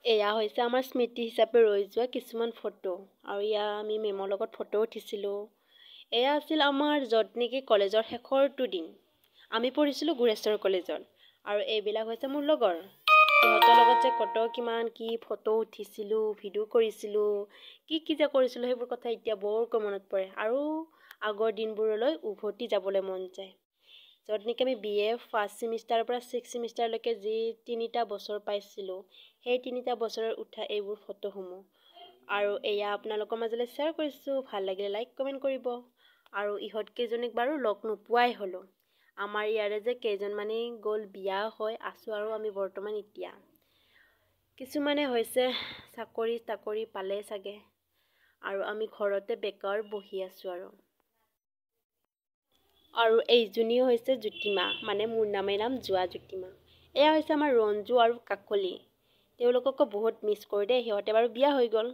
এয়া হৈছে আমাৰ স্মৃতি হিচাপে ৰৈ যোৱা কিছুমান ফটো আৰু এয়া আমি মেমৰ লগত ফটো উঠিছিলোঁ। এয়া আছিল আমাৰ য'ত নেকি কলেজৰ শেষৰটো দিন। আমি পঢ়িছিলোঁ গুৰেশ্বৰ কলেজত আৰু এইবিলাক হৈছে মোৰ লগৰ। সিহঁতৰ লগত যে কত কিমান কি ফটো উঠিছিলোঁ, ভিডিঅ' কৰিছিলোঁ, কি যে কৰিছিলোঁ সেইবোৰ কথা এতিয়া বৰকৈ মনত পৰে আৰু আগৰ দিনবোৰলৈ উভতি যাবলৈ মন যায়। য'ত নেকি আমি BA ফাৰ্ষ্ট ছেমিষ্টাৰৰ পৰা 6th ছেমিষ্টাৰলৈকে যি 3টা বছৰ পাইছিলোঁ, সেই 3টা বছৰৰ উঠা এইবোৰ ফটোসমূহ আৰু এয়া আপোনালোকৰ মাজলৈ শ্বেয়াৰ কৰিছোঁ। ভাল লাগিলে লাইক কমেণ্ট কৰিব আৰু ইহঁতকেইজনীক বাৰু লগ নোপোৱাই হ'লোঁ। আমাৰ ইয়াৰে যে কেইজনমানেই গ'ল বিয়া হৈ আছোঁ আৰু আমি বৰ্তমান এতিয়া কিছুমানে হৈছে চাকৰি পালে চাগে আৰু আমি ঘৰতে বেকাৰ বহি আছোঁ আৰু এইজনীও হৈছে জ্যোতিমা, মানে মোৰ নামেই নাম যোৱা জ্যোতিমা। এয়া হৈছে আমাৰ ৰঞ্জু আৰু কাকলি। তেওঁলোককো বহুত মিছ কৰোঁ দেই। সিহঁতে বাৰু বিয়া হৈ গ'ল,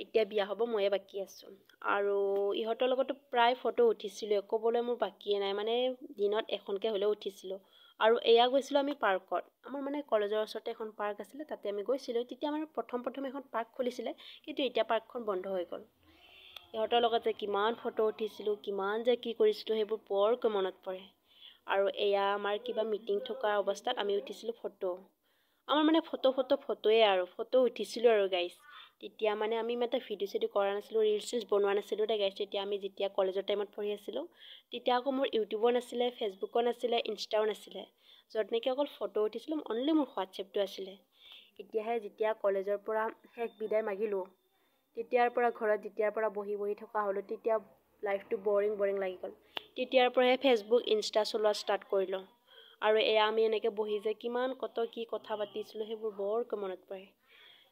এতিয়া বিয়া হ'ব, ময়ে বাকী আছোঁ আৰু ইহঁতৰ লগতো প্ৰায় ফটো উঠিছিলোঁ। ক'বলৈ মোৰ বাকীয়ে নাই, মানে দিনত এখনকৈ হ'লেও উঠিছিলোঁ। আৰু এয়া গৈছিলোঁ আমি পাৰ্কত। আমাৰ মানে কলেজৰ ওচৰতে এখন পাৰ্ক আছিলে, তাতে আমি গৈছিলোঁ। তেতিয়া আমাৰ প্ৰথম এখন পাৰ্ক খুলিছিলে, কিন্তু এতিয়া পাৰ্কখন বন্ধ হৈ গ'ল। ইহঁতৰ লগত যে কিমান ফটো উঠিছিলোঁ, কিমান যে কি কৰিছিলোঁ সেইবোৰ বৰকৈ মনত পৰে। আৰু এয়া আমাৰ কিবা মিটিং থকা অৱস্থাত আমি উঠিছিলোঁ ফটো। আমাৰ মানে ফটোৱে আৰু ফটো উঠিছিলোঁ আৰু গাইজ। তেতিয়া মানে আমি ইমান এটা ভিডিঅ' চিডিঅ' কৰা নাছিলোঁ, ৰিলচ বনোৱা নাছিলোঁ দেই গাইজ। তেতিয়া আমি যেতিয়া কলেজৰ টাইমত পঢ়ি আছিলোঁ, তেতিয়া আকৌ মোৰ ইউটিউবো নাছিলে, ফেচবুকো নাছিলে, ইনষ্টাও নাছিলে। য'ত নেকি অকল ফটো উঠিছিলোঁ, অনলি মোৰ হোৱাটছএপটো আছিলে। এতিয়াহে যেতিয়া কলেজৰ পৰা শেষ বিদায় মাগিলোঁ, তেতিয়াৰ পৰা ঘৰত যেতিয়াৰ পৰা বহি থকা হ'লোঁ, তেতিয়া লাইফটো বৰিং লাগি গ'ল। তেতিয়াৰ পৰাহে ফেচবুক, ইনষ্টা চলোৱা ষ্টাৰ্ট কৰিলোঁ। আৰু এয়া আমি এনেকৈ বহি যে কিমান কি কথা পাতিছিলোঁ সেইবোৰ বৰকৈ মনত পৰে।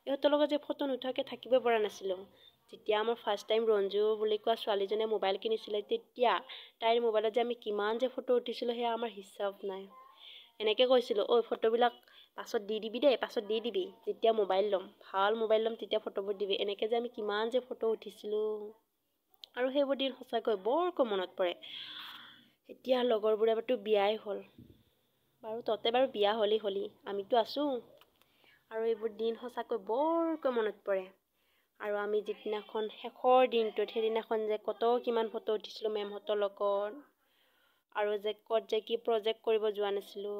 ইহঁতৰ লগত যে ফটো নুঠাকৈ থাকিবই পৰা নাছিলোঁ। যেতিয়া আমাৰ ফাৰ্ষ্ট টাইম ৰঞ্জু বুলি কোৱা ছোৱালীজনীয়ে মোবাইল কিনিছিলে, তেতিয়া তাইৰ মোবাইলত যে আমি কিমান যে ফটো উঠিছিলোঁ সেয়া আমাৰ হিচাপ নাই। এনেকৈ কৈছিলোঁ, ঐ ফটোবিলাক পাছত দি দিবি দেই, যেতিয়া মোবাইল ল'ম, ভাল মোবাইল ল'ম তেতিয়া ফটোবোৰ দিবি। এনেকৈ যে আমি কিমান যে ফটো উঠিছিলোঁ আৰু সেইবোৰ দিন সঁচাকৈ বৰকৈ মনত পৰে। এতিয়া লগৰবোৰেতো বিয়াই হ'ল বাৰু, তহঁতে বাৰু বিয়া হ'লি, আমিতো আছোঁ আৰু এইবোৰ দিন সঁচাকৈ বৰকৈ মনত পৰে। আৰু আমি যিদিনাখন শেষৰ দিনটোত, সেইদিনাখন যে কিমান ফটো উঠিছিলোঁ মেমহঁতৰ লগত আৰু যে ক'ত যে কি প্ৰজেক্ট কৰিব যোৱা নাছিলোঁ।